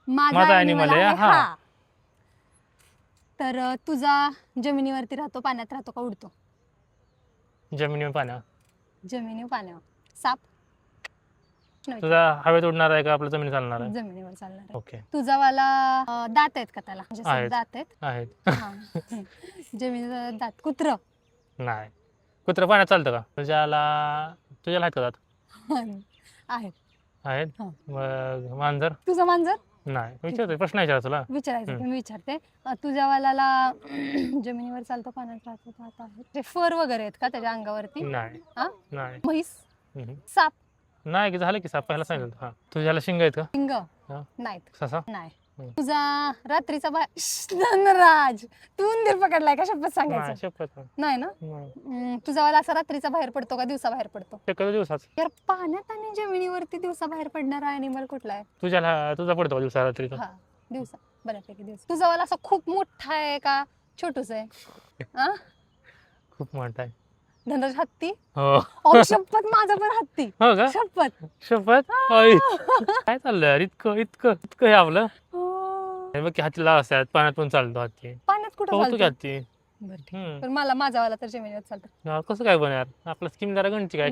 माझा ॲनिमल आहे आहे हा. हा. तर तुझा जमिनीवरती राहतो, पाण्यात राहतो का उडतो? जमिनीवर पाण्यावर. जमिनीवर पाण्यावर. साप? तुझा हवेत उडणार आहे का आपलं जमिनीत चालणार आहे? जमिनीवर चालणार आहे. ओके. तुझा वाला दात आहेत का त्याला? म्हणजे आहेत. दात आहेत. आहेत. हा. जमिनीचा दात. कुत्र? नाही. कुत्रं पाण्यात चालतं का? तुझ्याला आहेत का दात? आहेत. आहेत. हा. मग मांजर? तुझा मांजर? नाही. विचारतोय, प्रश्न विचारा तुला. विचारायचं मी विचारते. तुझ्या वालाला जमिनीवर चालतो, पाण्यात राहतो, दात आहेत. ते फर वगैरे आहेत का त्याच्या अंगावरती? नाही. हा? नाही. म्हैस? हम्म. साप? नाही की झालं की साप पहिला सांगितलं. हा. तुझ्याला शिंग आहेत का? सिंग? हा. नाहीत. ससा? नाही. हम्म. तुझा रात्रीचा धनराज, तू उंदीर पकडलाय का? शपथ नाही, सांगायचं शपथ नाही. नाही ना. नाही. तुझा वाला असा रात्रीचा बाहेर पडतो का दिवसा बाहेर पडतो? शक्यतो दिवसाच. यार पाण्यात आणि जमिनीवरती दिवसा बाहेर पडणारा अॅनिमल कुठला आहे? तुझा पडतो का दिवसा रात्रीचा? हा, दिवसा. बऱ्यापैकी दिवसा. तुझा वाला असा खूप मोठा आहे का छोटूस आहे? आ? खूप मोठा आहे. धनराज हत्ती? हो. अहो शपथ, माझा पण हत्ती. हो का? शपथ. शपथ. आई. काय चाललंय यार, इतकं इतकं इतकं हे आपलं. हो. हे बघ की हाती लाव असतात, पाण्यात पण चालतो हाती. पाण्यात कुठं होतो की चालतो? हाती. बरं ठीक आहे. पण माझा वाला तर जमिनीवर चालतो. कसं काय पण यार, आपलं स्कीम जरा गणची काय